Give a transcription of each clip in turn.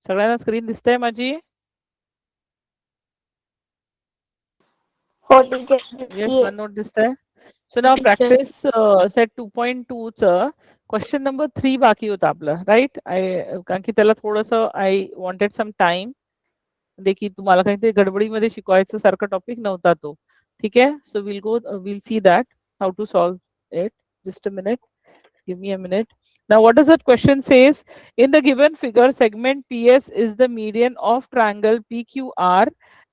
सगळ्यांना स्क्रीन दिसते माझी? हो टीचर येस, वन नोट दिसतंय. सो नाव प्रॅक्टिस सेट 2.2 चं क्वेश्चन नंबर 3 बाकी होता आपलं, राईट? कारण की त्याला थोडंसं आय वॉन्टेड सम टाइम, म्हणजे की तुम्हाला काहीतरी गडबडीमध्ये शिकवायचं सारखा टॉपिक नव्हता तो. ठीक आहे, so will see that how to solve it. Just a minute, give me a minute. Now what does that question says? In the given figure, segment PS is the median of triangle PQR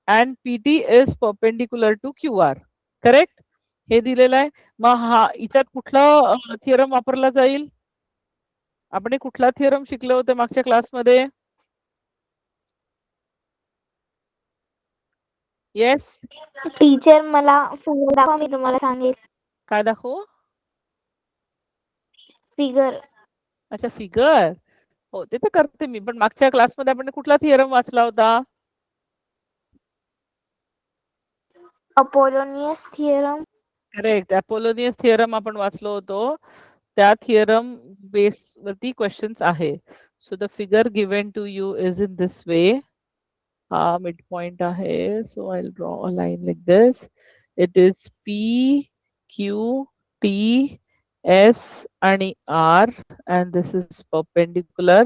and PT is perpendicular to QR. Correct? हे दिलेलं आहे. मग हा याच्यात कुठला theorem वापरला जाईल? आपण कुठला थिअरम शिकले होते मागच्या क्लासमध्ये? येस टीचर मला फिगर दाखवा, मी तुम्हाला सांगेल. काय दाखवू? फिगर. अच्छा, फिगर. हो, ते तर करते मी, पण मागच्या क्लासमध्ये आपण कुठला थिअरम वाचला होता? Apollonius theorem. Correct, Apollonius theorem आपण वाचलो होतो. त्या थिअरम बेस वरती क्वेश्चन्स आहे. So the figure given to you is in this way. हा मिड पॉइंट आहे. So I will draw a line like this. It is P Q T S आणि R and this is perpendicular.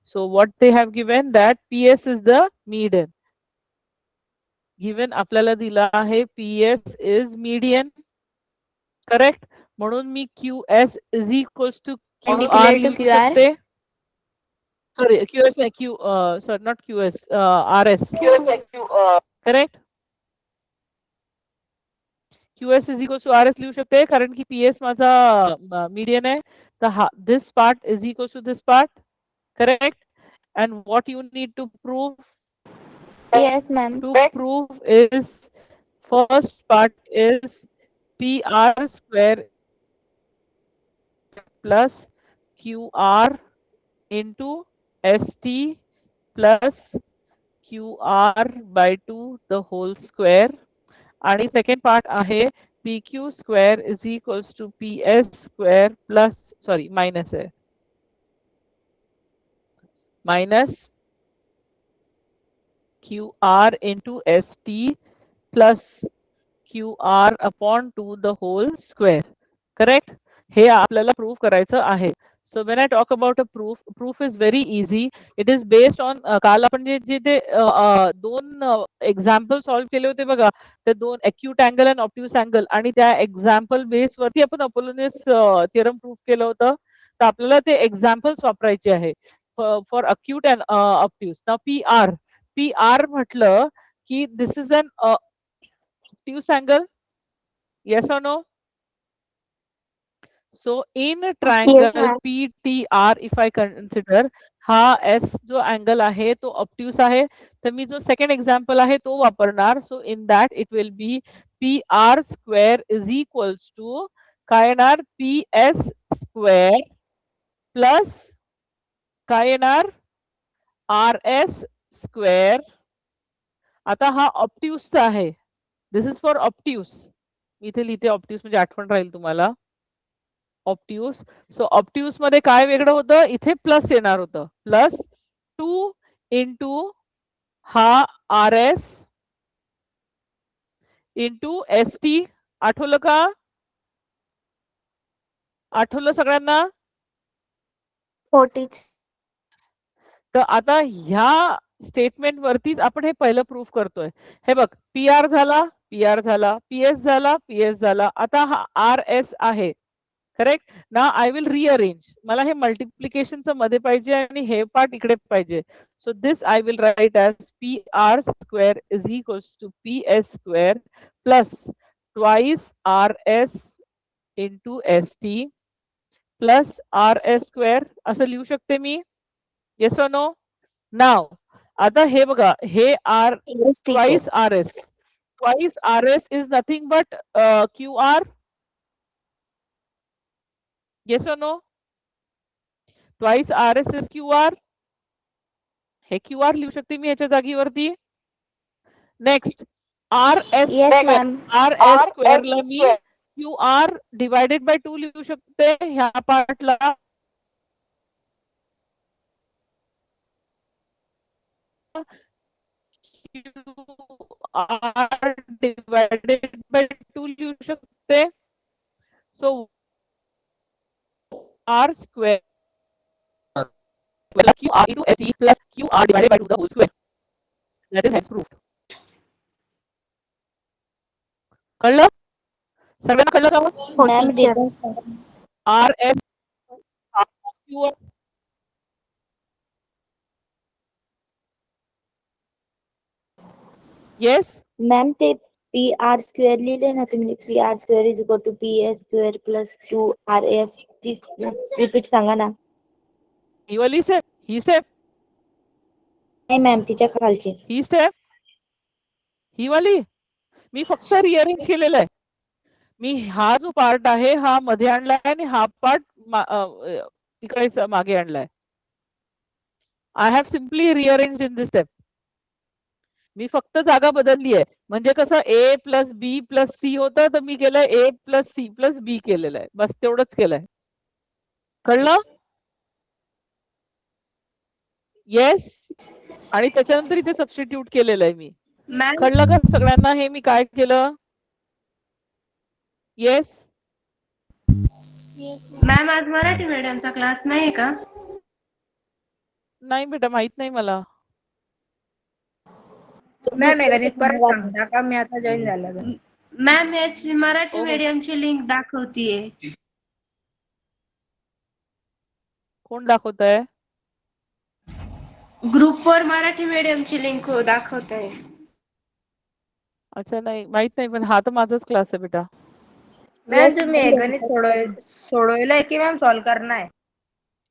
So what they have given that PS is the median. Given आपल्याला दिला आहे PS is median. Correct, म्हणून मी QS is equals to QR लिहू शकते. Sorry, QS नाही, sorry not QS, RS. Correct, QS is equals to RS लिहू शकते, कारण की PS माझा मीडियन आहे. तर हा this part is equals to this part. Correct? And what you need to prove? Yes, ma'am. To prove is, first part is PR square plus QR into ST plus QR by 2 the whole square. आणि second part आहे PQ square is equals to PS square plus, sorry, minus है, minus QR into ST plus QR upon 2 the whole square. Correct? हे आपल्याला prove करायचं आहे. So when I talk about a proof is very easy. It is based on काल आपण जे ते दोन एक्झाम्पल सॉल्व्ह केले होते बघा, ते दोन एक्यूट अँगल आणि ऑब्ट्यूस अँगल, आणि त्या एक्झाम्पल बेस वरती आपण अपोलोनियस थिअरम प्रूव्ह केलं होतं. तर आपल्याला ते एक्झाम्पल्स वापरायचे आहे फॉर अक्यूट अँड ऑब्ट्यूस. नाव PR म्हटलं की this is an obtuse angle. Yes or no? So in Yes, triangle ma'am. PTR, if I consider, हा S जो अँगल आहे तो ऑब्ट्यूस आहे, तर मी जो सेकंड एक्झाम्पल आहे तो वापरणार. So in that it will be PR square is equals to काय येणार? PS स्क्वेअर प्लस काय येणार? RS square. आता हा ऑब्ट्यूसचा आहे. This is for obtuse. मी इथे लिहिते ऑब्ट्यूस, म्हणजे आठवण राहील तुम्हाला. ऑब्ट्यूस. सो ऑब्ट्यूस मध्ये काय वेगळं होतं? इथे प्लस येणार होतं. प्लस 2 इंटू हा RS इंटू ST. आठवलं का? आठवलं सगळ्यांना? हो टीचर. तर आता ह्या स्टेटमेंट वरतीच आपण हे पहिलं प्रूफ करतोय. हे बघ, PR झाला, PR झाला, PS झाला, PS झाला. आता हा RS आहे. करेक्ट ना. I will rearrange. मला हे मल्टिप्लिकेशनचं मध्ये पाहिजे आणि हे पार्ट इकडे पाहिजे. So this I will write as PR square is equals to PS square plus twice RS into ST plus RS square असं लिहू शकते मी. येस और नो? नाव आता हे बघा, हे Yes, teacher. Twice RS. Twice RS is nothing but QR. Yes और no? Twice RS is QR. हे QR लिहू शकते मी याच्या जागीवरती. Next RS Yes, square. ma'am. RS स्क्वेअरला मी QR डिवायडेड बाय 2 लिहू शकते ह्या पार्टला. QR divided by 2 लिहू शकते. So R square QR into ST plus QR divided by 2 the whole square. That is hence proved. कळलं? सर्वांना कळलं का? हो teacher. R S QR. Yes. Ma'am ते PR स्क्वेअर लिहिले ना तुम्ही, PR square is equal to PS square plus 2RS. Repeat सांगा ना. ही वाली स्टेप, ही स्टेप, नाही मॅम तिच्या खालची. ही स्टेप, ही वाली मी फक्त रिअरेंज केलेला आहे. मी हा जो पार्ट आहे हा मध्ये आणलाय आणि हा पार्ट इकडे मागे आणलाय. I have simply rearrange in this step. मी फक्त जागा बदलली आहे. म्हणजे कसं A plus B plus C होतं, तर मी केलं A plus C plus B केलेलं आहे. बस तेवढंच केलंय. कळलं? येस. आणि त्याच्यानंतर इथे सबस्टिट्यूट केलेलं आहे मी. कळलं का सगळ्यांना हे मी काय केलं? येस. मॅम आज मराठी मीडियमचा क्लास नाही का? नाही बेटा, माहित नाही मला. मॅम एकदा परत सांगता का? मी आता जॉईन झालं. मॅम याची मराठी मीडियमची लिंक दाखवतीये. कोण दाखवत आहे? ग्रुपवर मराठी मीडियमची लिंक दाखवत आहे. अच्छा, नाही माहित नाही, पण हा तर माझाच क्लास आहे बेटा. मॅम तुम्ही गणित सोडवलंय की मॅम सॉल्व करणार?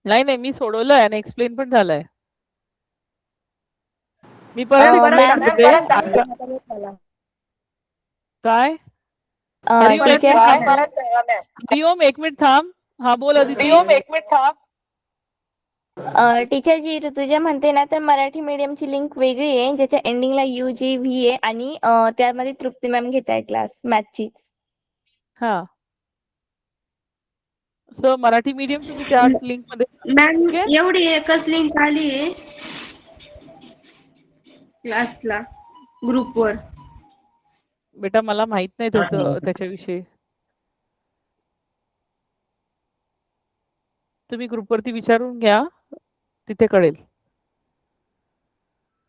नाही नाही, मी सोडवलंय आणि एक्सप्लेन पण झालंय. मी परत काय? हरिओम एक मिनिट थांब. हा बोल अदिती. टीचर जी ऋतुजा म्हणते ना, तर मराठी मीडियमची लिंक वेगळी आहे, ज्याच्या एंडिंगला UGV आहे आणि त्यामध्ये तृप्ती मॅम घेत आहे क्लास मॅथची. हा. सो मराठी मीडियम तुम्ही त्या लिंक मध्ये. मॅम एवढी एकच लिंक आली आहे क्लासला ग्रुपवर. बेटा मला माहित नाही त्याच्याविषयी. तुम्ही ग्रुपवरती विचारून घ्या, तिथे कळेल.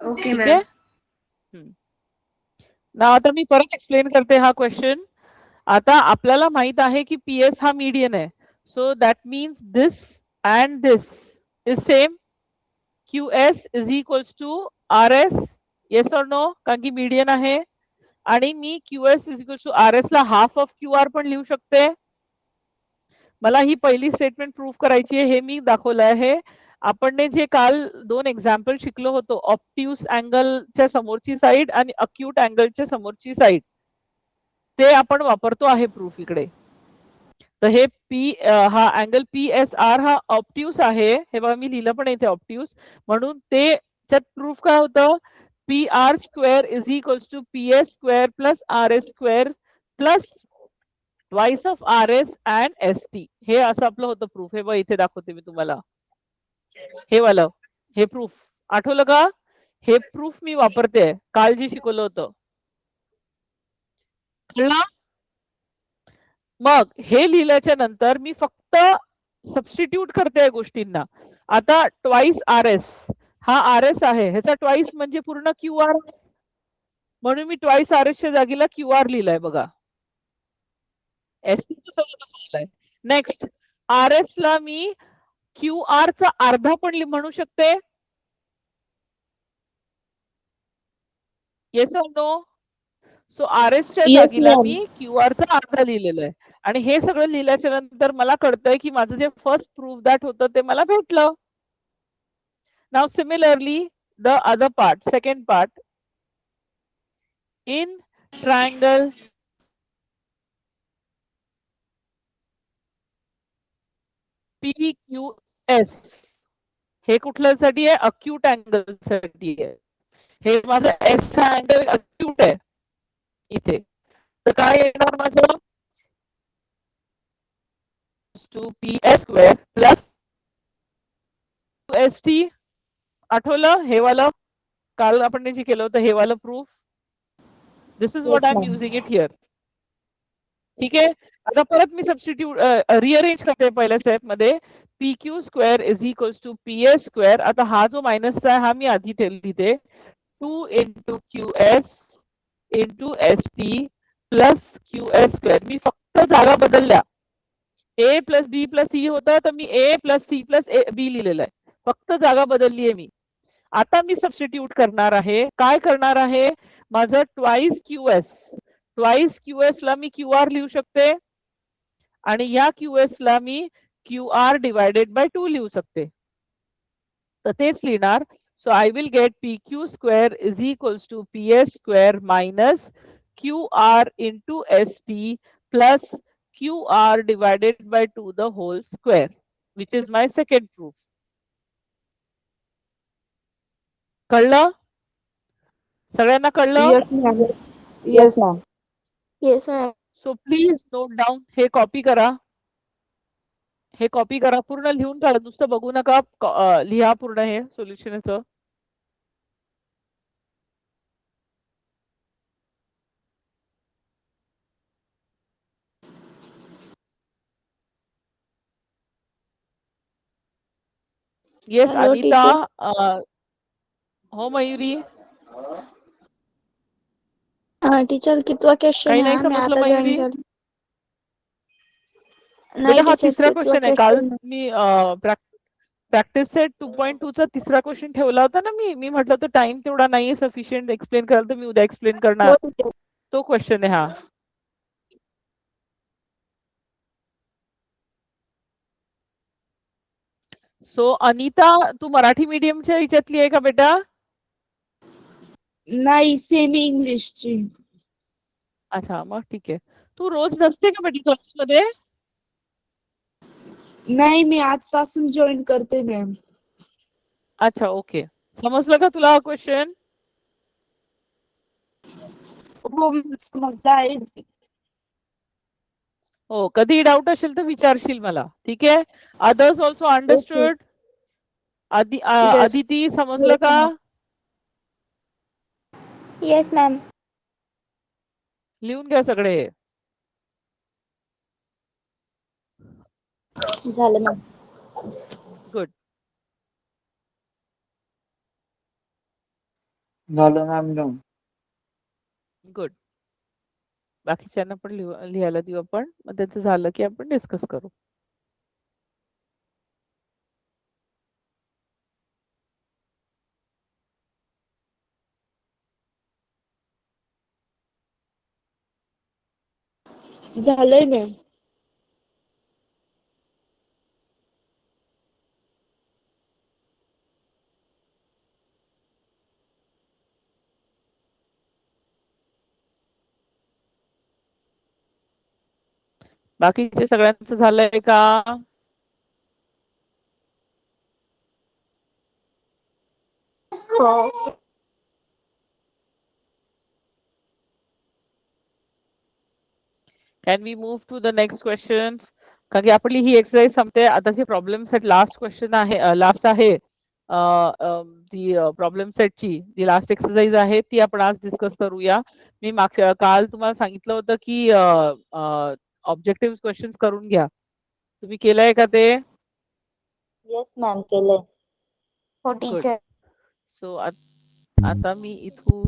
ओके ठीक आहे. ना आता मी परत एक्सप्लेन करते हा क्वेश्चन. आता आपल्याला माहित आहे की PS हा मीडियन आहे. So that means this and this is same. QS is equals to RS. Yes और नो? कारण की मीडियन आहे. आणि मी QS is equals to RS ला हाफ ऑफ QR पण लिहू शकते. मला ही पहिली स्टेटमेंट प्रूव्ह करायची आहे. हे मी दाखवलं आहे. आपण जे काल 2 एक्झाम्पल शिकलो होतो, ऑप्ट्यूस अँगलच्या समोरची साईड आणि अक्यूट अँगलच्या समोरची साईड, ते आपण वापरतो आहे प्रूफ इकडे. तर हे हा अँगल PSR हा ऑप्ट्यूस आहे. हे बघा मी लिहिलं पण इथे ऑप्ट्यूस. म्हणून ते प्रूफ काय होतं? PR square is equals to PS square plus RS square plus twice of RS and ST. हे असं आपलं होतं प्रूफ. हे बघ इथे दाखवते मी तुम्हाला. हे वालं हे प्रूफ आठवलं का? हे प्रूफ मी वापरते, काल जी शिकवलं होतं. मग हे लिहिल्याच्या नंतर मी फक्त सबस्टिट्यूट करते गोष्टींना. आता ट्वाइस RS हा RS आहे, ह्याचा ट्वाइस म्हणजे पूर्ण QR. म्हणून मी ट्वाइस RS च्या जागेला QR लिहिलाय बघा. नेक्स्ट RS ला मी QR चा अर्धा पण म्हणू शकते. येस और नो? सो RS च्या जागेला मी QR चा अर्धा लिहिलेला आहे. आणि हे सगळं लिहिल्याच्या नंतर मला कळतंय की माझं जे फर्स्ट प्रूफ दॅट होतं ते मला भेटलं. Now similarly the other part, second part. In triangle PQS, हे कुठल्यासाठी आहे? अक्यूट अँगल साठी आहे. हे माझं S चा अँगल अक्यूट आहे इथे. तर काय येणार माझं? Two PS square plus ST. आठवलं हे वाला? काल आपण जे केलं होतं हे वाला proof. This is what I am using it here. ठीक आहे. आता परत मी सबस्टिट्यूट रिअरेंज करते पहिल्या स्टेप मध्ये. P Q square is equals to P S square. आता हा जो मायनसचा आहे हा मी आधी लिहिते. 2 into Q S into S T plus Q S square. मी फक्त जागा बदलल्या. A plus B plus C होतं तर मी A plus C plus B लिहिलेलं आहे. फक्त जागा बदलली आहे मी. आता मी सबस्टिट्यूट करणार आहे. काय करणार आहे? माझं ट्वाइस क्यू एस ला मी क्यू आर लिहू शकते आणि या क्यू एस ला मी क्यू आर डिवायडेड बाय 2 लिहू शकते. तर तेच लिहिणार. So I will get P Q square is equals to P S square minus Q R into S T plus Q R divided by 2 the whole square, which is my second proof. कळलं? सगळ्यांना कळलं? Yes ma'am. Yes ma'am. So please note down. हे copy करा. हे copy करा. पूर्ण लिहून काढा. नुसतं बघू नका. लिहा पूर्ण हे सोल्युशनचं. Yes Hello, Anita. teacher. हो मयुरी. टीचर कितवा क्वेश्चन काही आहे? नाही मी समजलं आता जॉईन मयुरी? झाली. बेटा नाही हा टीचर, तिसरा कितवा क्वेश्चन आहे. काल क्वेश्चन आहे? मी प्रॅक्टिस सेट 2.2 चा तिसरा क्वेश्चन ठेवला होता ना. मी म्हटलं होतं टाइम तेवढा नाहीये सफिशियंट एक्सप्लेन करायला, तर मी उद्या एक्सप्लेन करणार. हो teacher. तो क्वेश्चन आहे हा. सो अनिता, तू मराठी मीडियमच्या ह्याच्यातली आहे का बेटा? नाही, सेमी इंग्लिशची. अच्छा, मग ठीक आहे. तू रोज नसते का बेटा क्लासमध्ये? नाही, मी आजपासून जॉईन करते मॅम. अच्छा, ओके. समजलं का तुला हा क्वेश्चन? हो समजलं आहे. हो, कधी डाऊट असेल तर विचारशील मला. ठीक आहे. Others also understood? अदिती समजलं का? Yes ma'am. लिहून घ्या सगळे. झालं मॅम. गुड. झालं मॅम. गुड. बाकीच्यांना पण लिहायला देऊ आपण. मग त्याचं झालं की आपण डिस्कस करू. झालंय मॅम. बाकीचे सगळ्यांचं झालंय का? हो. Can we move to the next question? कारण की आपली ही एक्सरसाइज संपते. आता जे प्रॉब्लेम सेट लास्ट क्वेश्चन आहे, लास्ट आहे. ती प्रॉब्लेम सेटची जी लास्ट एक्सरसाइज आहे ती आपण आज डिस्कस करूया. मी काल तुम्हाला सांगितलं होतं की ऑब्जेक्टिव्ह क्वेश्चन्स करून घ्या. तुम्ही केलंय का ते? येस मॅम, केलंय. हो टीचर. सो आता मी इथून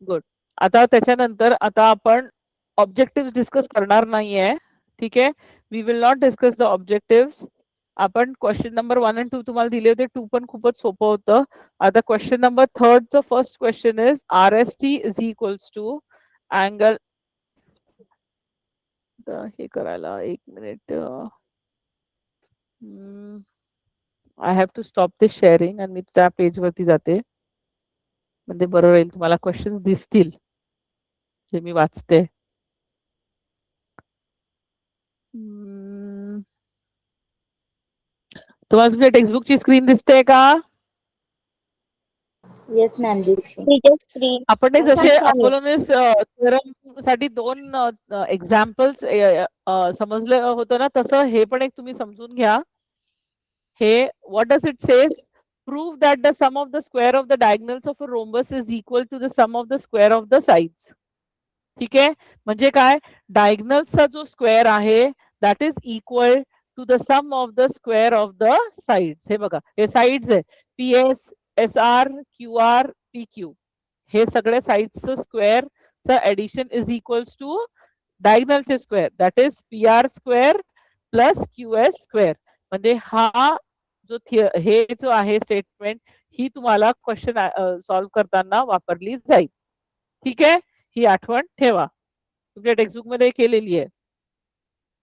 गुड. आता त्याच्यानंतर आता आपण ऑब्जेक्टिव्ह डिस्कस करणार नाहीये. ठीक आहे. We will not discuss the objective. आपण क्वेश्चन नंबर 1 आणि 2 तुम्हाला दिले होते. 2 पण खूपच सोपं होतं. आता क्वेश्चन नंबर 3 चं first question is R S T is equals to angle. हे करायला 1 minute. I have to stop this sharing आणि मी त्या पेज वरती जाते, म्हणजे बरं राहील. तुम्हाला क्वेश्चन दिसतील जे मी वाचते. तुम्हाला तुमच्या टेक्स्टबुकची स्क्रीन दिसते का? येस मॅम, दिसते. Teacher screen. आपण जसे दिसते. अपोलोनिस थेरम साठी 2 एक्झाम्पल्स समजलं होतं ना, तसं हे पण एक तुम्ही समजून घ्या. हे what does it says? prove that the sum of the square of the diagonals of a rhombus is equal to the sum of the square of the sides. ठीक आहे, म्हणजे काय, डायगनल्सचा जो स्क्वेअर आहे that is equal to the sum of the square of the sides. हे बघा, हे sides आहे, P S, S R, Q R, P Q, हे सगळे साइड्सचं स्क्वेअरचं ऍडिशन इज इक्वल्स टू डायगनलचे square, that is P R square plus Q S square. म्हणजे हा जो हे जो आहे स्टेटमेंट ही तुम्हाला क्वेश्चन सॉल्व्ह करताना वापरली जाईल. ठीक आहे, ही आठवण ठेवा, तुमच्या टेक्स्टबुक मध्ये केलेली आहे.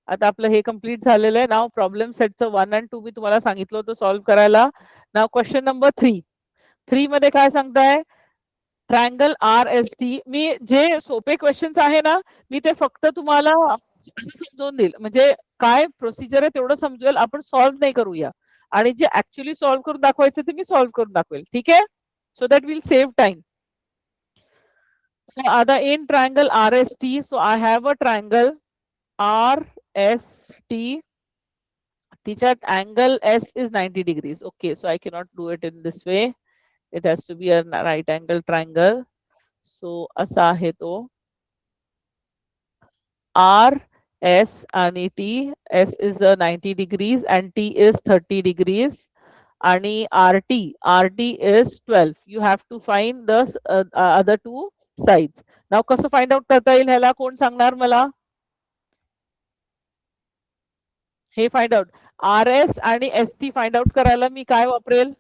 आता आपलं हे कम्प्लीट झालेलं आहे. नाव प्रॉब्लेम सेटचं 1 आणि 2 मी तुम्हाला सांगितलं होतं सॉल्व्ह करायला. नाव क्वेश्चन नंबर 3 मध्ये काय सांगताय, ट्रायंगल आर एस टी. मी जे सोपे क्वेश्चन्स आहे ना मी ते फक्त तुम्हाला समजवून देईल, म्हणजे काय प्रोसिजर आहे तेवढं समजवेल, आपण सॉल्व्ह नाही करूया. आणि जे ऍक्च्युअली सॉल्व्ह करून दाखवायचं ते मी सॉल्व्ह करून दाखवेल. ठीक आहे, so that will save time. So in triangle RST, so I have a triangle RST. Ticha angle S is 90 degrees. Okay, so I cannot do it in this way. It has to be a right angle triangle. So asa hai to R S आणि T. S is 90 degrees and T is 30 degrees. आणि RT is 12. You have to find the other two sides. Now कसं find out करता येईल ह्याला, कोण सांगणार मला? हे फाइंड आउट, RS आणि ST फाइंड आउट करायला मी काय वापरेल?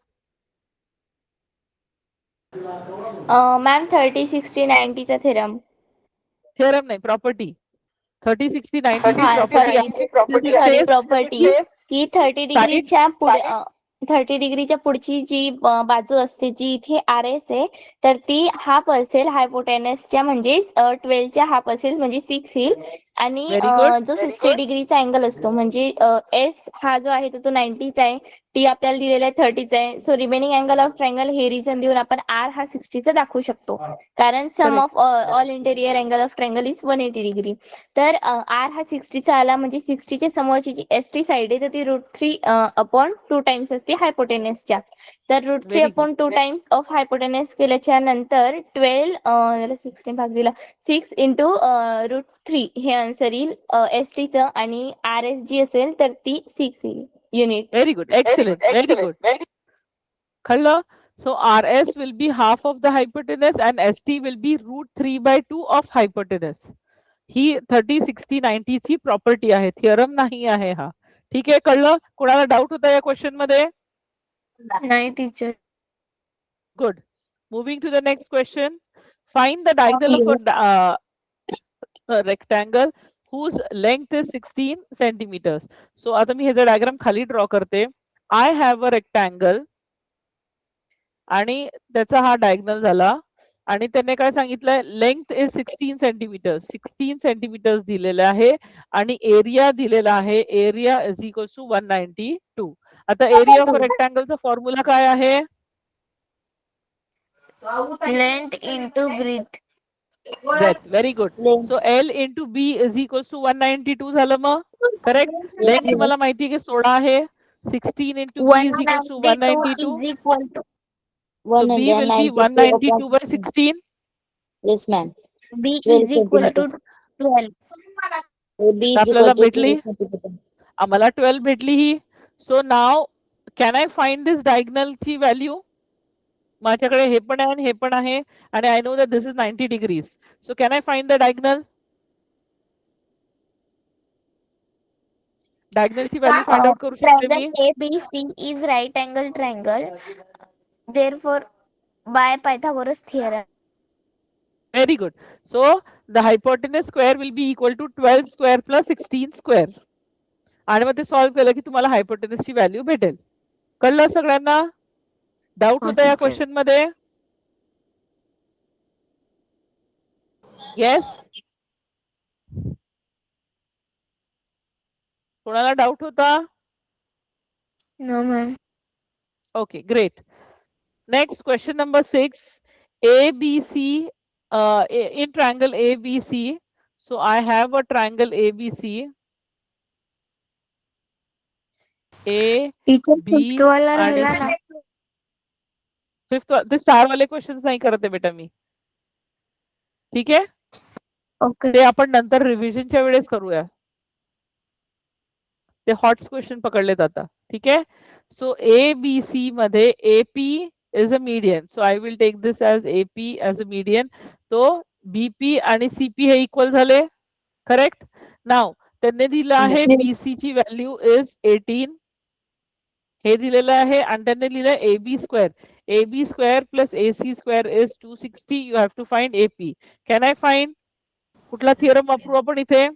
मॅम 30, 60, 90 चा थेरम. थेरम नाही, प्रॉपर्टी. 30, 60, 90 ची प्रॉपर्टी सॉरी प्रॉपर्टी की 30 डिग्रीच्या पुढे 30 डिग्रीच्या पुढची जी बाजू असते जी इथे आर एस आहे तर ती हाफ असेल हायपोटेनसच्या, म्हणजे 12च्या हाफ असेल म्हणजे 6 येईल. आणि जो 60 डिग्रीचा अँगल असतो म्हणजे एस हा जो आहे तो 90चा आहे, टी आपल्याला दिलेला आहे 30चा आहे. So remaining angle of triangle हे रिझन देऊन आपण आर हा 60चा दाखवू शकतो, कारण sum of all interior angle of triangle is 180 degree. तर आर हा 60चा आला म्हणजे 60च्या समोरची जी एस टी साइड आहे तर ती √3/2 टाइम्स असते हायपोटेनसच्या. तर √3/2 टाइम्स ऑफ हायपोटेनस केल्याच्या नंतर 12 6 ने भाग दिला 6 इंटू √3 हे आन्सर येईल एस टीचं. आणि आर एस जी असेल तर ती 6 येईल unit. Very good, excellent, very good. कळलं? So RS will be half of the hypotenuse and ST will be √3/2 of hypotenuse. ही 30, 60, 90 ची प्रॉपर्टी आहे, थिअरम नाही आहे हा. ठीक आहे, कळलं? कोणाला डाऊट होता या क्वेश्चन मध्ये? नाही teacher. Good. Moving to the next question. Find the diagonal of a rectangle whose length is 16 centimeters. So आता मी ह्याचा डायग्राम खाली ड्रॉ करते. I have a rectangle आणि त्याचा हा डायगोनल झाला आणि त्याने काय सांगितलंय, लेंथ इज 16 सेंटीमीटर्स. 16 सेंटीमीटर्स दिलेले आहे आणि एरिया दिलेला आहे, एरिया इज इक्वल टू 192. आता एरिया ऑफ रेक्टँगलचा फॉर्म्युला काय आहे? Length into breadth. Very good. So L into B is equal to 192 झालं मग, करेक्ट? लेंथ तुम्हाला माहिती आहे की 16 आहे, 16 into B is equal to 192. So B will be 192 by 16. Yes, ma'am. B is equal to 12. B is आपल्याला equal to भेटली, 12. आम्हाला 12 भेटली ही. So now can I find this diagonal ची व्हॅल्यू? माझ्याकडे हे पण आहे आणि हे पण आहे आणि I know that this is 90 degrees. So can I find the diagonal? Diagonal ची व्हॅल्यू फाइंड आउट करू शकते मी. Triangle ABC is right angle triangle. Therefore, by Pythagoras theorem. Very good. So the hypotenuse square will be equal to 12 square plus 16 square. आणि मग ते solve केलं की तुम्हाला hypotenuse ची व्हॅल्यू भेटेल. कळलं सगळ्यांना? डाऊट होता या क्वेश्चन मध्ये? येस, कोणाला डाऊट होता? No, ma'am. Okay, great. Next question number 6. ABC in triangle ABC. So I have a triangle ABC. A, Teacher, B fifth वाला आणि राहिला ना. फिफ्थ ते स्टार वाले क्वेश्चन नाही करत आहे बेटा मी. ठीक आहे, ओके. ते आपण नंतर रिव्हिजनच्या वेळेस करूया. ते हॉट क्वेश्चन पकडलेत आता. ठीक आहे, सो ABC मध्ये AP is a median, so I will take this as AP as a median. तो BP आणि CP हे इक्वल झाले. करेक्ट. नाव त्यांनी दिलं आहे BC ची व्हॅल्यू इज 18, हे दिलेलं आहे, आणि त्यांनी लिहिलं AB square. AB square plus AC square is 260. You have to find AP. Can I find? कुठला थिअरम वापरू आपण इथे?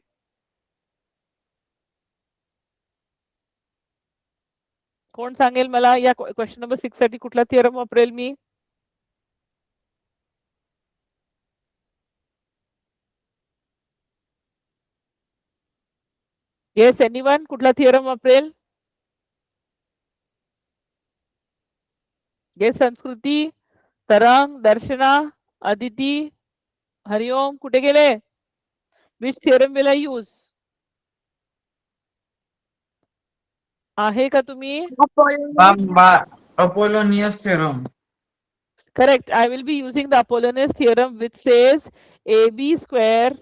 कोण सांगेल मला या क्वेश्चन नंबर 6 साठी कुठला थिअरम वापरेल मी? Yes, anyone? कुठला थिअरम वापरेल? येस, संस्कृती, तरंग, दर्शना, अदिती, हरिओम कुठे गेले? Which theorem will I use? आहे का तुम्ही? Apollonius theorem. Correct. I will be using the Apollonius theorem, which says AB square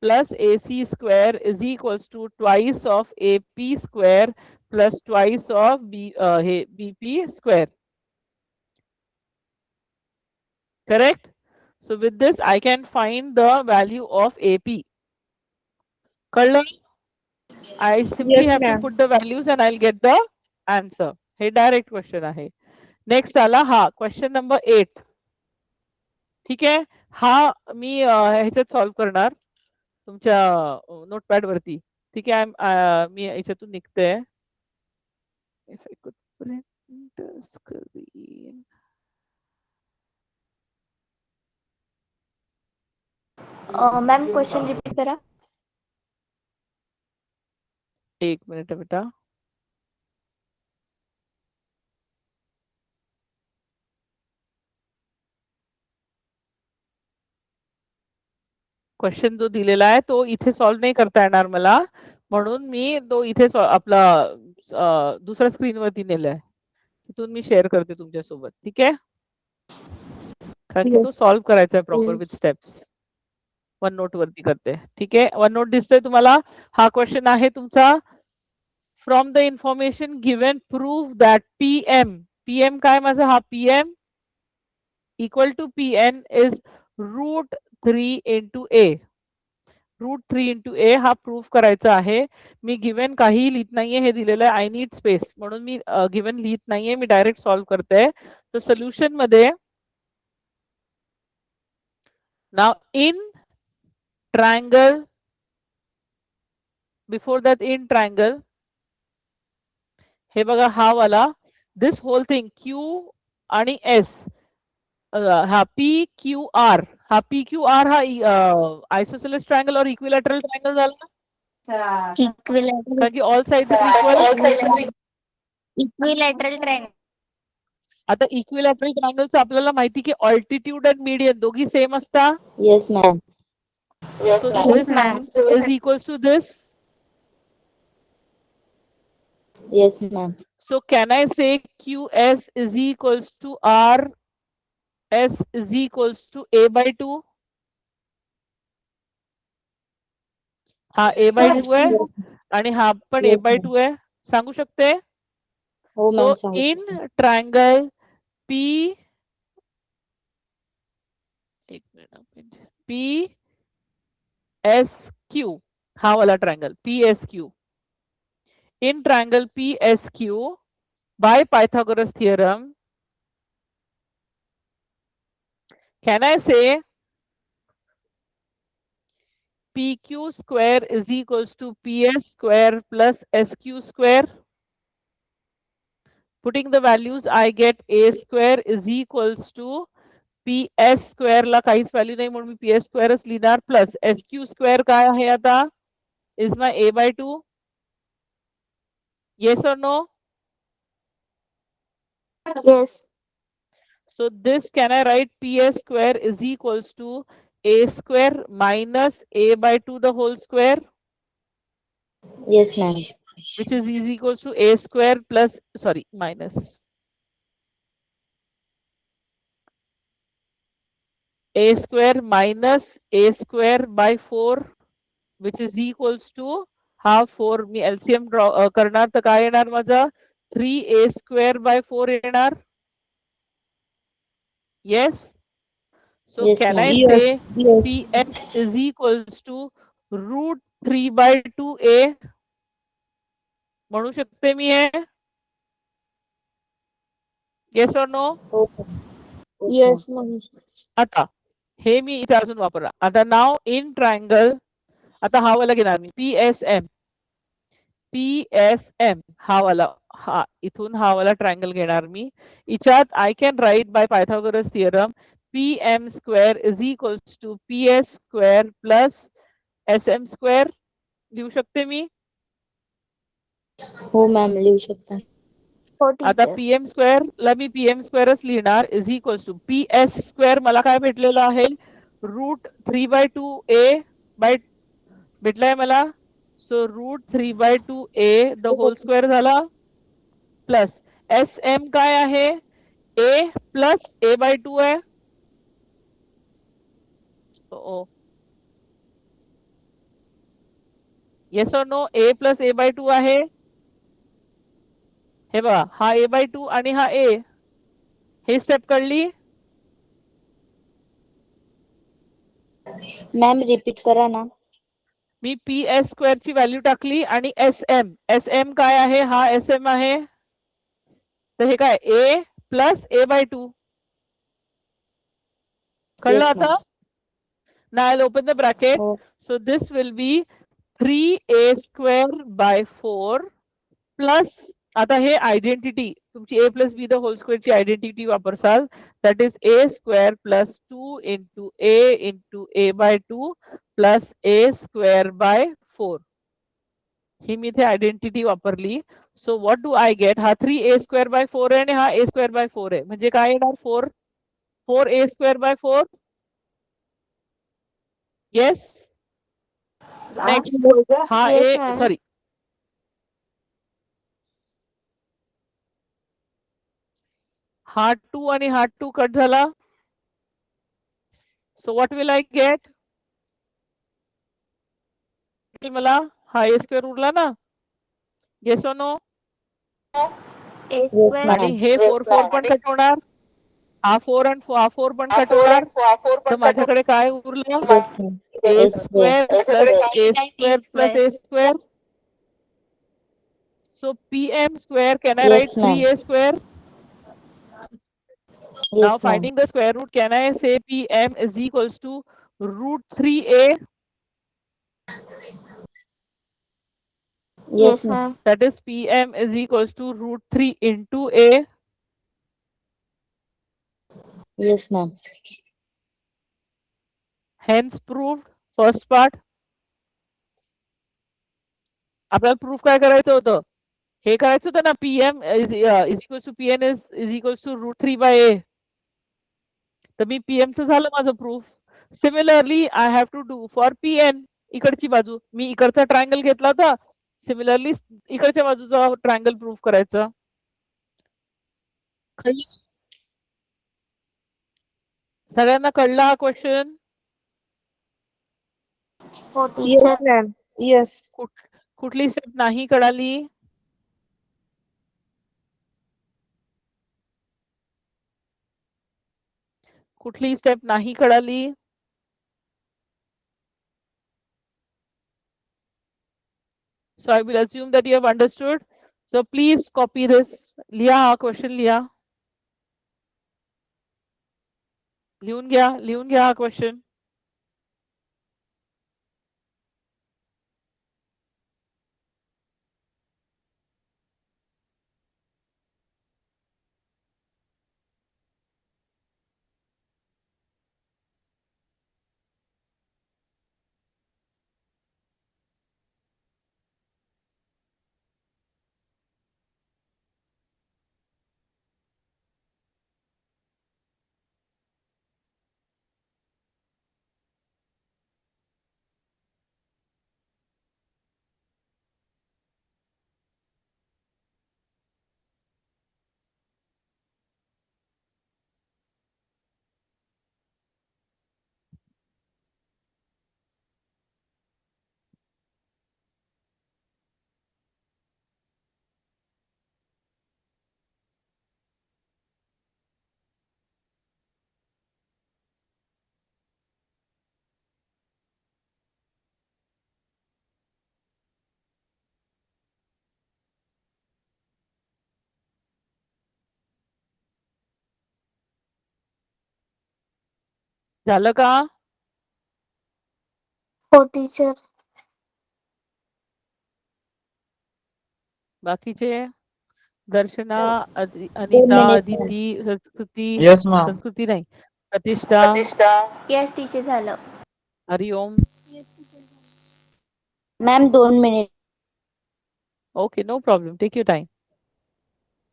plus AC square is equals to twice of AP square plus twice of BP square. Correct. So with this, I can find the value of AP. कळलं? I simply Yes, have to ma'am. put the values and I'll get the answer. हे direct question आहे. Next आला हा question number 8. ठीक आहे, हा मी ह्याच्यात solve करणार तुमच्या नोटपॅड वरती. ठीक आहे, मी याच्यातून निघते. If I could print the screen. Ma'am question repeat करा. एक मिनिट बेटा. क्वेश्चन जो दिलेला आहे तो इथे सॉल्व्ह नाही करता येणार मला, म्हणून मी तो इथे आपला दुसऱ्या स्क्रीन वरती नेलाय, तिथून मी शेअर करते तुमच्या सोबत. ठीक आहे, कारण की तो Yes. सॉल्व्ह करायचा आहे proper with steps. One note वरती करते. ठीक आहे, वन नोट दिसतोय तुम्हाला? हा क्वेश्चन आहे तुमचा. From the information given prove that PM काय माझा? हा PM equal to PN is √3 into A. √3 into A हा प्रूव्ह करायचा आहे. मी गिवन काही लिहित नाहीये, हे दिलेलं आहे. आय नीड स्पेस, म्हणून मी गिवन लिहित नाहीये, मी डायरेक्ट सॉल्व्ह करते. तर सोल्युशन मध्ये now in triangle, before that in triangle, हे बघा हा वाला, दिस होल थिंग Q आणि S, हा PQR, हा PQR हा आयसोसेलेस ट्रायंगल और इक्विलॅटरल ट्रायंगल झाला, कारण की all sides are equal. Equilateral triangle. आता इक्विलॅटरल ट्रायंगलचं आपल्याला माहिती की ऑल्टिट्यूड आणि मीडियन दोघी सेम असतात. Yes, ma'am. So this is equals to this. Yes, ma'am. So can I say QS is equals to RS is equals to A/2? हा A/2 आहे आणि हा पण Yes, A/2 आहे, सांगू शकते. हो सो मॅम, सांगू इन शकते. ट्रायंगल PSQ, हा वाला triangle PSQ, in triangle PSQ by Pythagoras theorem, can I say PQ square is equals to PS square plus SQ square? Putting the values, I get A square is equals to PS square ला काहीच value नाही म्हणून मी PS स्क्वेअरच लिहिणार, plus SQ square काय आहे आता? Is my A/2. Yes or no? Yes. So this, can I write PS square is equals to A square minus A/2 the whole square, Yes, ma'am. which is equals to A square plus, sorry, minus. a square minus a square by 4 which is equals to हा 4 मी LCM draw करणार तर काय येणार माझा 3a square by 4 येणार. Yes. So Yes, can ma'am. I Yes, say yes. PS is equals to root 3 by 2a म्हणू शकते मी हे? Yes or no? Yes, ma'am. आता हे मी इथे अजून वापरला. आता नाव इन ट्रायंगल आता हा वाला घेणार मी PSM हा वाला हा इथून हा वाला ट्रायंगल घेणार मी. इच्यात I can write by Pythagoras theorem PM square is equals to PS square plus SM square लिहू शकते मी. हो मॅम लिहू शकता. हो आता टीचर. PM स्क्वेअर ला मी PM स्क्वेअरच लिहिणार is equals to PS square मला काय भेटलेलं आहे रूट 3/2a बाय भेटलाय मला. सो root 3/2a the whole square झाला प्लस SM काय आहे a प्लस a/2 आहे. येस और नो a प्लस a/2 आहे. हे बघा हा a/2 आणि हा a हे स्टेप कळली. मॅम रिपीट करा ना. मी PS स्क्वेअर ची व्हॅल्यू टाकली आणि SM काय आहे हा SM आहे. तर हे काय a प्लस a/2 कळलं Yes, आता. ma'am. Now I'll open the bracket. हो. So this will be 3a square by 4 plus आता हे आयडेंटिटी तुमची a plus b the whole square ची आयडेंटिटी वापरसाल that is a square plus 2 into a into a/2 plus a square by 4 ही मी इथे identity वापरली. So what do I get हा 3a स्क्वेअर बाय 4 आहे आणि हा a स्क्वेअर बाय 4 आहे म्हणजे काय येणार 4a square by 4. Yes. Next हा Yes, a ma'am. सॉरी हा 2 आणि हा 2 कट झाला. So what will I get मला हा a स्क्वेअर उरला ना. येस और नो. A Yes, square. आणि ma'am. हे 4 पण कट होणार. हा 4 आणि हा 4 पण कट होणार. तर माझ्याकडे काय उरलं Yes, ma'am. a S square. Square plus a A square plus square. a square. So PM square, can I write Yes, ma'am. 3a square? Now Yes, ma'am. finding the square root, can I say PM is equals to root 3a? Yes, Yes, ma'am. ma'am. That is PM is equals to root 3 into a. Yes, ma'am. Hence proved first part. आपल्याला proof काय करायचं होतं हे करायचं होतं ना PM is equals to PN is equals to root 3 by a. तर मी PM चं झालं माझं proof. Similarly I have to do for PN इकडची बाजू मी इकडचा ट्रायंगल घेतला होता. सिमिलरली इकडच्या बाजूचा ट्रायंगल प्रूफ करायचा. सगळ्यांना कळला हा क्वेश्चन. हो Yes, टीचर. ma'am. Yes. कुठली स्टेप नाही कळाली. कुठली स्टेप नाही कळाली. So I will assume that you have understood. So please copy this. लिहा हा क्वेश्चन लिहा. लिहून घ्या हा क्वेश्चन. झालं का? हो टीचर. बाकीचे दर्शना, अनिता, minutes, अदिती, संस्कृती, Yes, ma'am. संस्कृती नाही, प्रतिष्ठा, येस टीचर झालं. Hariom. Ma'am 2 minute. Okay, no problem, take your time.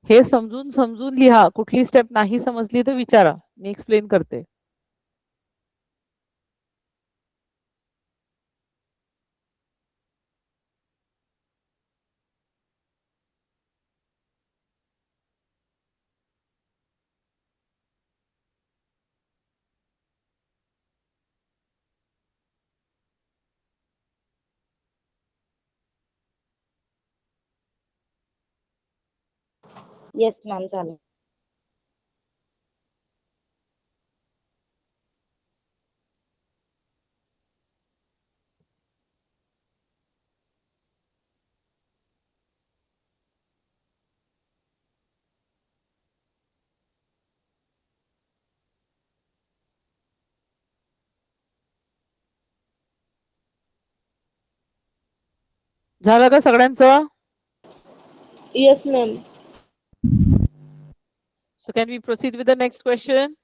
हे समजून समजून लिहा. कुठली स्टेप नाही समजली तर विचारा, मी एक्सप्लेन करते. येस मॅम झालं. झालं का सगळ्यांचं? Yes ma'am. So can we proceed with the next question?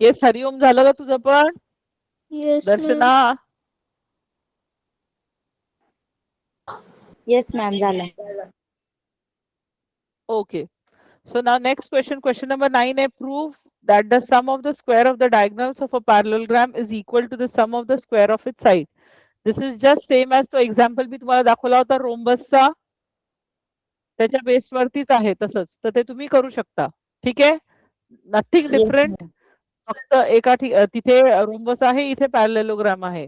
Yes, Hariom झालं का तुझं पण? Yes ma'am. Darshana, yes ma'am झालं. okay. So now next question, question number 9 है, prove that the sum of the square of the diagonals of a parallelogram is equal to the sum of the square of its side. This is just same as तो example मी तुम्हाला दाखवला होता रोम्बसचा, त्याच्या base वरतीच आहे तसंच, तर ते तुम्ही करू शकता. ठीक आहे, नथिंग येस डिफरंट. मॅम. फक्त एका तिथे रोम्बस आहे, इथे पॅरलेलोग्राम आहे,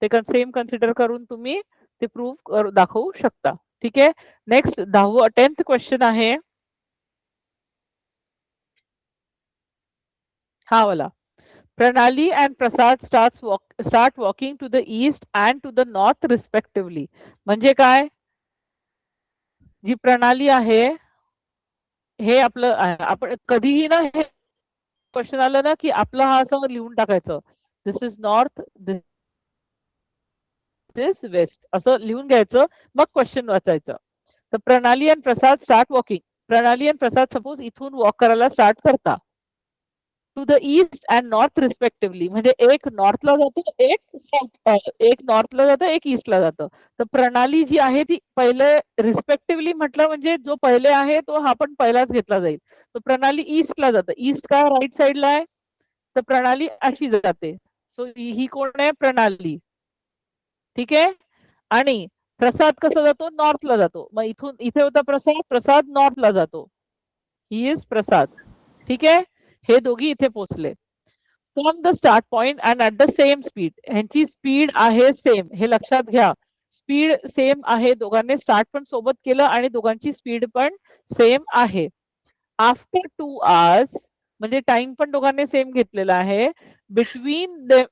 ते सेम कन्सिडर करून तुम्ही ते प्रूव्ह दाखवू शकता. ठीक आहे, नेक्स्ट 10th क्वेश्चन आहे हा वाला. Pranali and Prasad start walking to the east and to the north respectively. म्हणजे काय? जी प्रणाली आहे, हे आपलं आपण कधीही ना हे क्वेश्चन आलं ना की आपलं हा असं लिहून टाकायचं, this is north, this is west, असं लिहून घ्यायचं, मग क्वेश्चन वाचायचं. तर प्रणाली आणि प्रसाद स्टार्ट वॉकिंग. प्रणाली आणि प्रसाद सपोज इथून वॉक करायला स्टार्ट करता to the east and north respectively, म्हणजे एक नॉर्थला जातो, एक नॉर्थला जातं, एक ईस्टला जातं. तर प्रणाली जी आहे ती पहिले रिस्पेक्टिव्हली म्हटलं म्हणजे जो पहिले आहे तो हा पण पहिलाच घेतला जाईल. तर प्रणाली ईस्टला जातं. ईस्ट काय राईट साईडला आहे, तर प्रणाली अशी जाते. सो ही कोण आहे? प्रणाली. ठीक आहे, आणि प्रसाद कसा जातो? नॉर्थला जातो. मग इथून इथे होता प्रसाद, प्रसाद नॉर्थला जातो, ही इज प्रसाद. ठीक आहे, हे दोघी इथे पोहोचले. From the start point and at the same speed, ह्यांची स्पीड आहे सेम, हे लक्षात घ्या. स्पीड सेम आहे, दोघांनी स्टार्ट पण सोबत केलं आणि दोघांची स्पीड पण सेम आहे. आफ्टर 2 hours, म्हणजे टाइम पण दोघांनी सेम घेतलेला आहे. Between the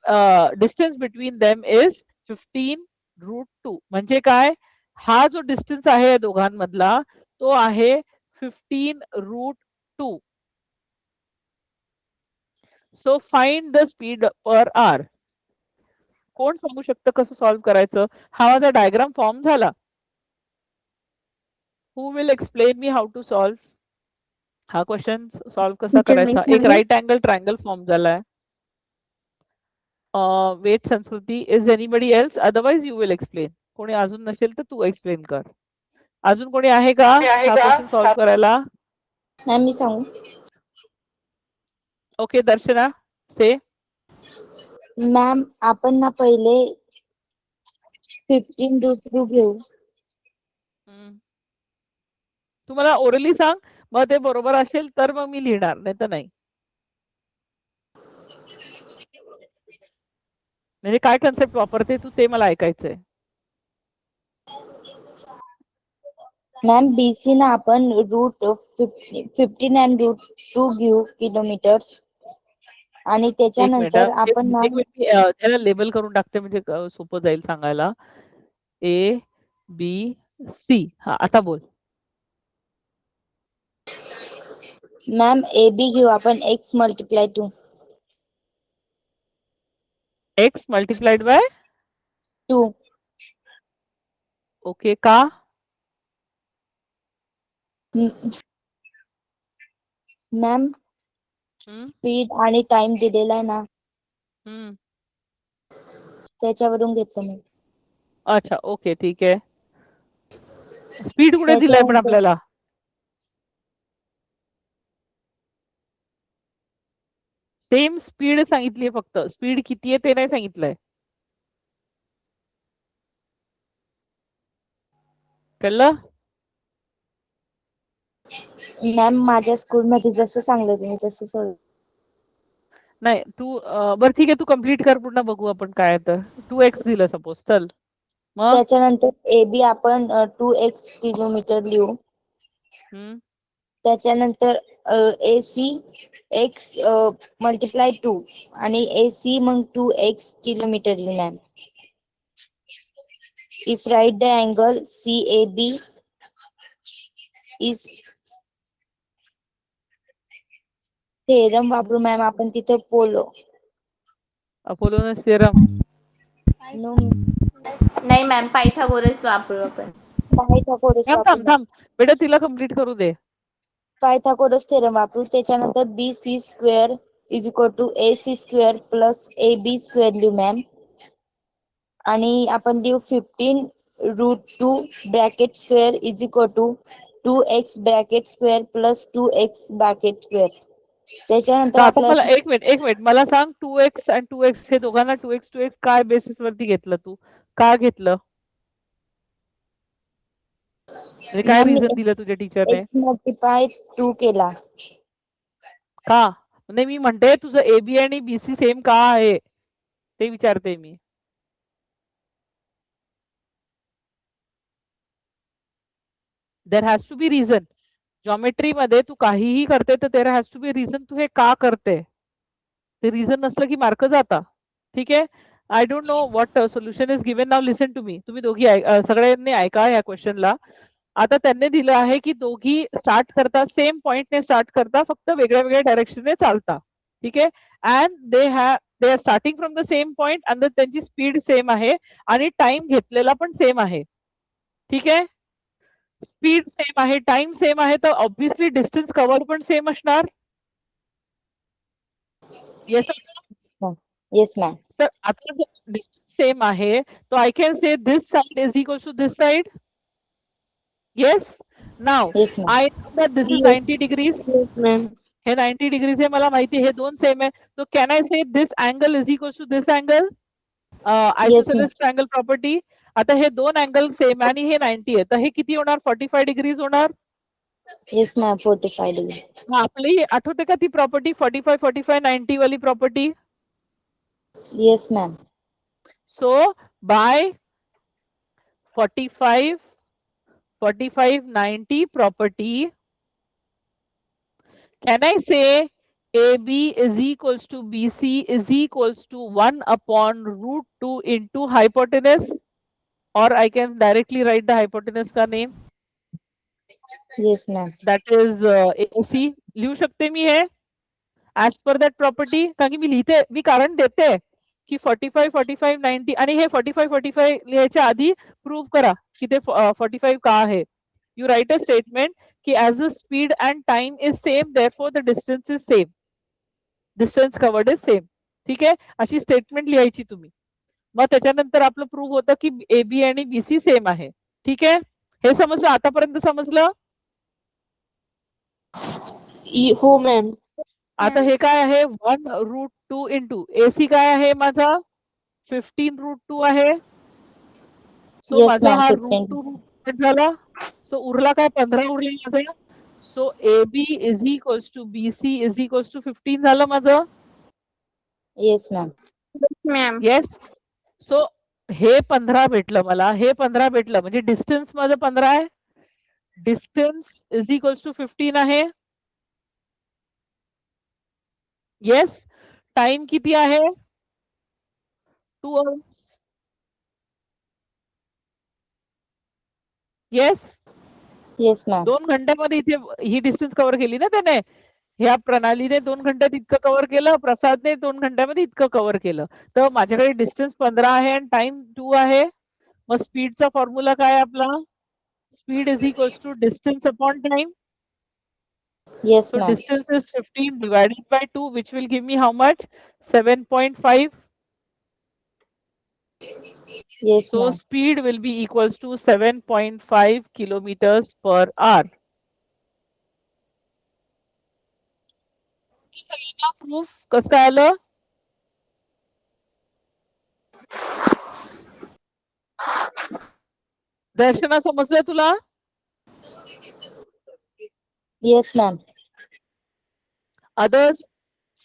distance between them is 15√2. म्हणजे काय? हा जो डिस्टन्स आहे या दोघांमधला तो आहे 15√2. So find the speed per hour. कोण सांगू शकतं कसं सॉल्व्ह करायचं? हा माझा डायग्राम फॉर्म झाला. Who will explain me how to solve हा क्वेश्चन? सॉल्व्ह कसा टीचर मी करायचा? एक सांगू? राईट अँगल ट्रायंगल फॉर्म झालाय. Wait Sanskriti, is anybody else? Otherwise you will explain. कोणी अजून नसेल तर तू एक्सप्लेन कर. अजून कोणी आहे का हा क्वेश्चन सॉल्व्ह करायला? मॅम मी सांगू? ओके, दर्शना से. मॅम आपण ना पहिले 15√2 घेऊ. तुम्हाला ओरली सांग, मग ते बरोबर असेल तर मग मी लिहिणार, नाही तर नाही. म्हणजे काय कन्सेप्ट वापरते तू ते मला ऐकायचंय. मॅम बीसी ना आपण रूट 15 अँड √2 घेऊ किलोमीटर्स, आणि एक मिनिट, त्याच्यानंतर आपण एक मॅम मिनिट, त्याला लेबल करून टाकते म्हणजे सोपं जाईल सांगायला. A B C. हा, आता बोल. मॅम ए बी घेऊ आपण x multiply 2. x multiplied by 2. Okay का? मॅम स्पीड आणि टाइम दिलेला आहे ना, त्याच्यावरून घेतलं मी. अच्छा ओके ठीक आहे. स्पीड कुठे दिलाय पण त्याच्यानंतर आपल्याला? सेम स्पीड सांगितली फक्त, स्पीड किती आहे ते नाही सांगितलंय. कळलं? मॅम माझ्या स्कूलमध्ये जसं सांगलं तुम्ही तसं सोडव. नाही तू बरं ठीक आहे, तू कम्प्लीट कर पूर्ण, बघू आपण काय तर. 2x दिलं सपोज, चल मग. त्याच्यानंतर ए बी आपण 2x किलोमीटर लिहू. त्याच्यानंतर ए सी x मल्टिप्लाय 2 आणि ए सी मग 2x किलोमीटर लिहू ma'am. If right the angle C A B is theorem वापरू मॅम आपण तिथे अपोलोनस थेरम नाही मॅम, पायथागोरस वापरू आपण. पायथागोरस थांब वापरू थांब थांब बेटा, तिला कम्प्लीट करू दे. पायथागोरस थेरम वापरू. त्याच्यानंतर B C square is equal to A C square plus A B square लिहू मॅम. आणि आपण लिहू 15√2 bracket square is equal to 2x bracket square plus 2x bracket square. त्याच्यानंतर आता मला आपल्याला एक मिनिट मला सांग, 2x आणि 2x हे दोघांना 2x काय बेसिस वरती घेतलं तू? का घेतलं? म्हणजे काय मॅम रिझन दिलं तुझ्या टीचरने? x मल्टिप्लाय 2 केला. का? नाही मी म्हणते तुझं एबी आणि बीसी सेम का आहे ते विचारते मी. There has to be reason. Geometry मध्ये तू काहीही करते तर there has to be reason, तू हे का करते. ते रिझन नसलं की मार्क जाता. ठीक आहे. I don't know what solution is given. Now listen to me. तुम्ही दोघी सगळ्यांनी ऐका या क्वेश्चनला. आता त्यांनी दिलं आहे की दोघी स्टार्ट करता सेम पॉइंटने स्टार्ट करता, फक्त वेगळ्या वेगळ्या डायरेक्शनने चालता. ठीक आहे. And they are starting from the same point आणि त्यांची स्पीड सेम आहे आणि टाइम घेतलेला पण सेम आहे. ठीक आहे. स्पीड सेम आहे, टाइम सेम आहे, तर ऑब्व्हियसली डिस्टन्स कव्हर पण सेम असणार. Yes yes ma'am. सर, आता जर डिस्टन्स सेम आहे तो I can say this side is equal to this side. Yes. Now yes ma'am. I know that this is 90 degrees. हे 90 degrees आहे मला माहिती, हे दोन सेम आहे. तो can I say this angle is equal to this angle? Isosceles triangle property. आता हे दोन अँगल सेम आणि हे 90 आहे, तर हे किती होणार? 45 डिग्रीज होणार. Yes ma'am 45 degree. आपली आठवते का ती प्रॉपर्टी 45 45 90 वाली property? Yes ma'am. So by 45 90 property, can I say AB is equals to BC is equals to 1 upon root 2 into hypotenuse, or I can directly write the hypotenuse का name? Yes ma'am. That is AC. लिहू शकते मी हे as per that property? कारण की मी कारण देते की 45 45 90 आणि हे 45 45 लिहायच्या आधी प्रूव्ह करा की ते 45 का आहे. You write a statement कि as the speed and time is same, therefore the distance is same. Distance covered is same. ठीक आहे. अशी स्टेटमेंट लिहायची तुम्ही. मग त्याच्यानंतर आपलं प्रूव्ह होतं की AB आणि BC सेम आहे. ठीक आहे. हे समजलं? आतापर्यंत समजलं? हो मॅम. आता हे काय आहे? 1√2 इंटू AC काय आहे माझा? 15√2 आहे. सो माझा हा √2 झाला. सो उरला काय? 15 उरला माझा. So AB is equals to BC is equals to 15 झालं माझं. Yes ma'am. Ma'am. Yes. So हे 15 भेटलं मला, हे 15 भेटलं, म्हणजे डिस्टन्स माझं 15 आहे. डिस्टन्स इज इक्वल्स टू 15 आहे. येस. टाइम किती आहे? 2 hours. येस. Yes ma'am. 2 घंट्यामध्ये इथे ही डिस्टन्स कव्हर केली ना त्याने. ह्या प्रणालीने 2 घंट्यात इतकं कव्हर केलं, प्रसादने 2 घंट्यामध्ये इतकं कव्हर केलं. तर माझ्याकडे डिस्टन्स 15 आहे आणि टाइम 2 आहे. मग स्पीडचा फॉर्म्युला काय आहे आपला? Speed is equals to distance upon time. Yes, So ma'am. distance is 15 divided by 2, which will give me how much? 7.5. Yes, So ma'am. speed will be equals to 7.5 kilometers per hour. Proof कसं काय आलं? दर्शना समजलं तुला? Yes, ma'am. Others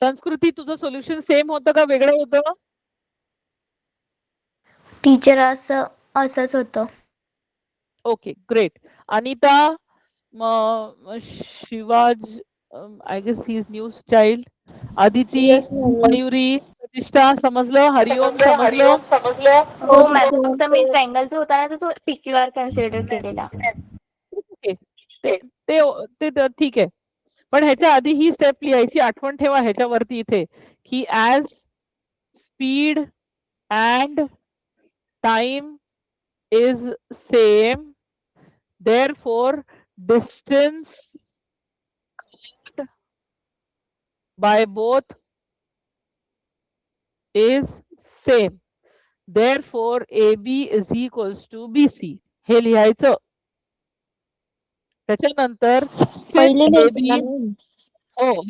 संस्कृती तुझं solution same होतं का वेगळं होतं? टीचर असंच होतं. Okay great. अनिता, शिवाज, I guess he is new child. Aditi, Yes, ma'am. Mayuri, Pratishtha समजलं? हरिओम समजलं? हो मॅम, फक्त मी ट्रायंगलचा होता ना तर तो PQR कन्सिडर केलेला. ओके, ते ते ते ठीक आहे. पण ह्याच्या आधी ही स्टेप लिहायची, आठवण ठेवा ह्याच्यावरती इथे की as speed and time is same, therefore distance by both is same, therefore AB is equals to BC. हे लिहायचं. त्याच्यानंतर पहिले since लिहायचं ना AB, ma'am. oh,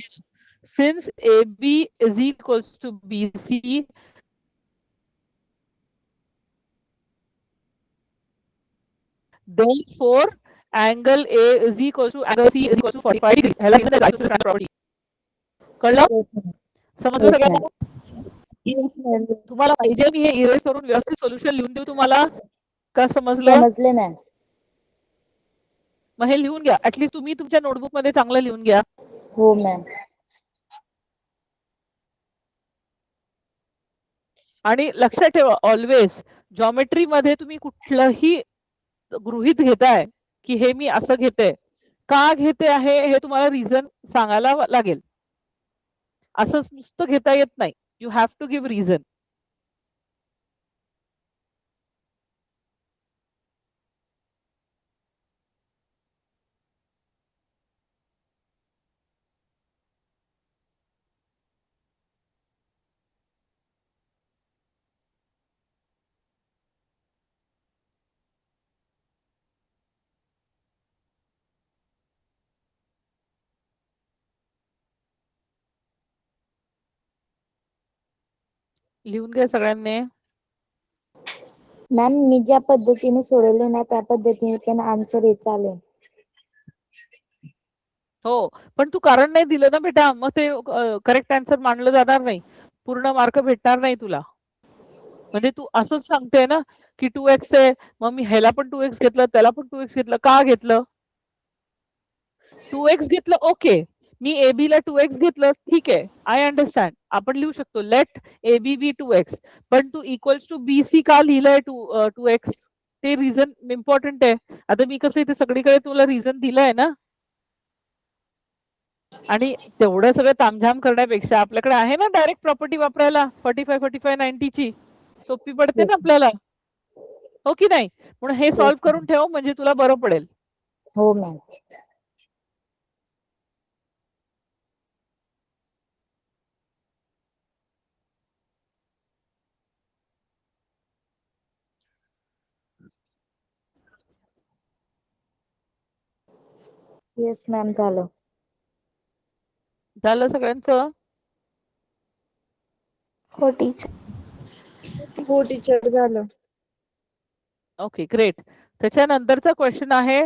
since AB is equals to BC, therefore angle A is equals to angle C is equals to 45 degrees. ह्याला लिहायचं आहे isosceles property. कळलं? समजलं Yes, सगळ्यांना? ma'am. Yes, ma'am. तुम्हाला पाहिजे मी हे इरेज करून व्यवस्थित सोल्युशन लिहून देऊ तुम्हाला? का समजलं? समजले मॅम. मग हे लिहून घ्या. ऍटलीस्ट तुम्ही तुमच्या नोटबुक मध्ये चांगलं लिहून घ्या. हो मॅम. आणि लक्षात ठेवा ऑलवेज जॉमेट्री मध्ये तुम्ही कुठलंही गृहीत घेताय की हे मी असं घेते, का घेते आहे हे तुम्हाला रिझन सांगायला लागेल. असंच नुसतं घेता येत नाही. You have to give reason. लिहून घ्या सगळ्यांनी. मॅम मी ज्या पद्धतीने सोडवले ना त्या पद्धतीने पण आन्सर येत चालेल. हो, पण तू कारण नाही दिलं ना बेटा, मग ते करेक्ट आन्सर मानलं जाणार नाही, पूर्ण मार्क भेटणार नाही तुला. म्हणजे तू असंच सांगते ना की 2x आहे, मग मी ह्याला पण 2x घेतलं, त्याला पण 2x घेतलं. का घेतलं? 2x घेतलं ओके, मी AB ला 2x घेतलं, ठीक आहे, आय अंडरस्टँड. आपण लिहू शकतो लेट AB बी 2x, पण तू इक्वल्स टू BC का लिहिलंय 2x? ते रिझन इम्पॉर्टंट आहे. आता मी कसं इथे सगळीकडे तुला रिझन दिलंय ना, आणि तेवढं सगळं तामझाम करण्यापेक्षा आपल्याकडे आहे ना डायरेक्ट प्रॉपर्टी वापरायला 45, 90 ची. सोपी पडते ना आपल्याला, हो की नाही? म्हणून हे सॉल्व्ह करून ठेव म्हणजे तुला बरं पडेल. हो मॅम. Yes ma'am. झालं. झालं सगळ्यांचं? हो टीचर. हो टीचर झालं. Okay great. त्याच्यानंतरचा क्वेश्चन आहे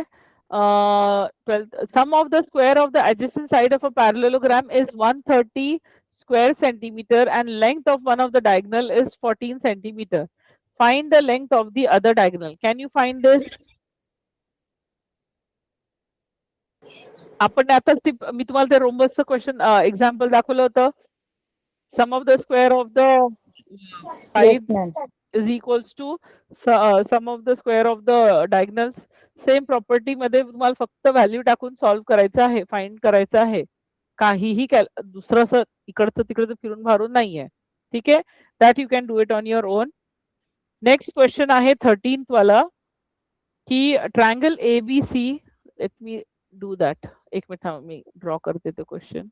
sum of the square of the adjacent side of a parallelogram is 130 square centimeter and length of one of the diagonal is 14 centimeter. Find the length of the other diagonal. Can you find this? आपण आताच मी तुम्हाला ते रोम्बसचं question example दाखवलं होतं. Sum of the square of the sides is equals to sum of the square of the diagonals. Same property मध्ये तुम्हाला फक्त value टाकून सॉल्व्ह करायचं आहे, फाइंड करायचं आहे. काहीही दुसरं असं इकडचं तिकडचं फिरून मारून नाहीये. ठीक आहे, that you can do it on your on. Next question आहे 13th वाला की triangle ABC. Let me do that. एक मिनिट मी ड्रॉ करते ते क्वेश्चन.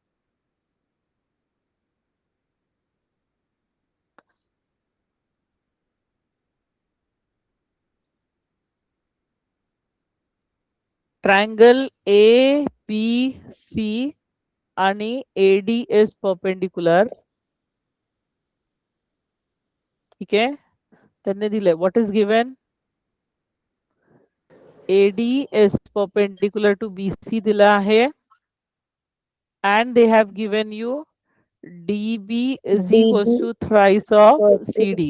ट्रायंगल ABC आणि AD is perpendicular. ठीक आहे, त्यांनी दिले what is given. AD is perpendicular to BC दिला आहे and they have given you DB is equals to thrice of CD.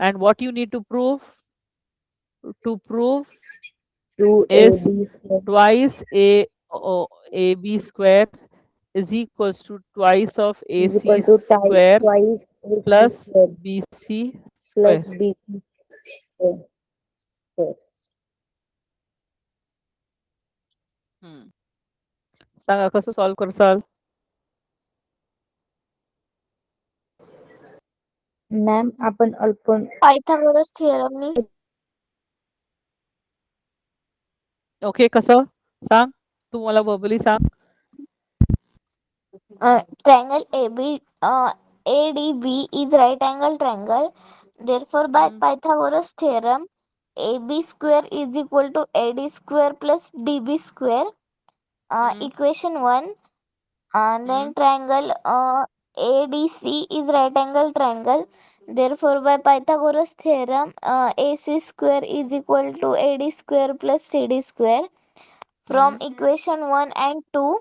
And what you need to prove? To prove is twice AB square is equals to twice of AC square plus BC square. सांगा कसं solve करसाल. Ma'am आपण Pythagoras थिअरमनी. Okay, कसं सांग तू मला verbally सांग. Triangle ADB is right angle triangle. Therefore, by Pythagoras theorem, AB square is equal to AD square plus DB square. Equation 1. Then triangle ADC is right angle triangle. Therefore, by Pythagoras theorem, AC square is equal to AD square plus CD square. From equation 1 and 2,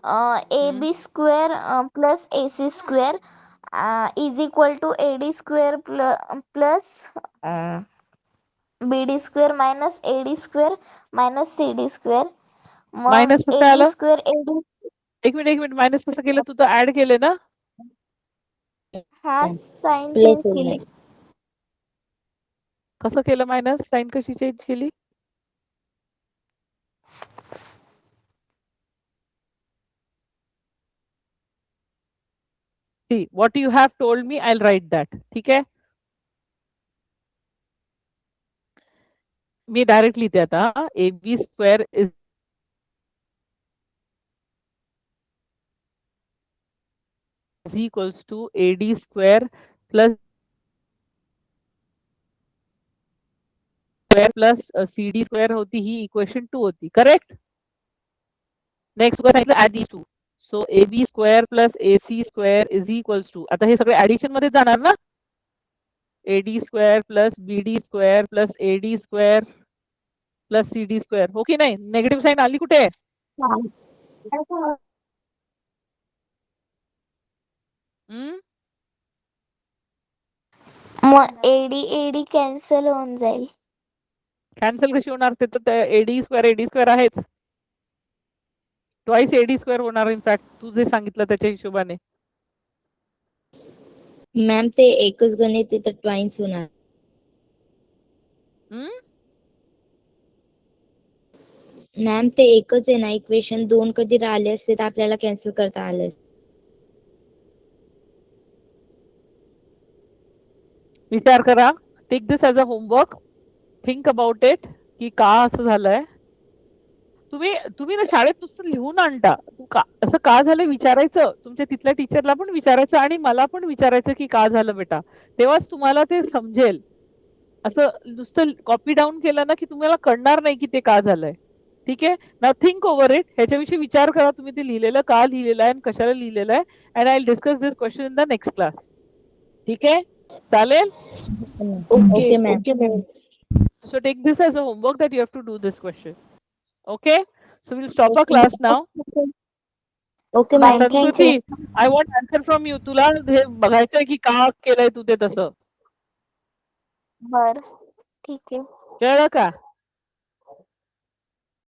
AB square plus AC square is equal to AD square plus BD square minus AD square minus CD square. Minus कसं AD आलं. square AD. एक minute minus कसं केलं. तू तर add केले ना. हा, sign change केली. कसं केलं मायनस. साइन कशी चेंज केली. See what you have told me, I'll write that. ठीक आहे, मी डायरेक्ट लिहिते आता. AB square is equals to AD square plus CD square होती ही इक्वेशन 2 होती. करेक्ट. नेक्स्ट तुला सांगितलं add these two. So AB square plus AC square is equals to. आता हे सगळे ऍडिशन मध्ये जाणार ना. AD square plus BD square plus AD square plus CD square. हो की नाही. नेगेटिव्ह साइन आली कुठे. मग AD कॅन्सल होऊन जाईल. कॅन्सल कशी होणार. ते तर AD स्क्वेअर आहेच. ट्वाइस AD स्क्वेअर होणार. इनफॅक्ट तू जे सांगितलं त्याच्या हिशोबाने. मॅम ते एकच गणित तर ट्वाइस होणार. मॅम ते एकच आहे ना. इक्वेशन 2 कधी राहिले असते तर आपल्याला कॅन्सल करता आलं. विचार करा. Take this as a homework. Think about it की का असं झालंय. तुम्ही ना शाळेत नुसतं लिहून आणता. असं का झालं विचारायचं. तुमच्या तिथल्या टीचरला पण विचारायचं आणि मला पण विचारायचं की का झालं बेटा. तेव्हाच तुम्हाला ते समजेल. असं नुसतं कॉपी डाऊन केलं ना की तुम्हाला कळणार नाही की ते का झालंय. ठीक आहे, नाउ थिंक ओव्हर इट. ह्याच्याविषयी विचार करा. तुम्ही ते लिहिलेलं का लिहिलेलं आहे आणि कशाला लिहिलेलं आहे. And I will discuss this question in the next class. ठीक आहे, चालेल. Okay ma'am. So take this as a homework that you have to do this question. Okay, so we'll stop our class now. Okay ma'am. संस्कृती, I want answer from you. तुला हे बघायचंय की का केलंय तू ते तसं. बर, ठीक आहे. कळलं का.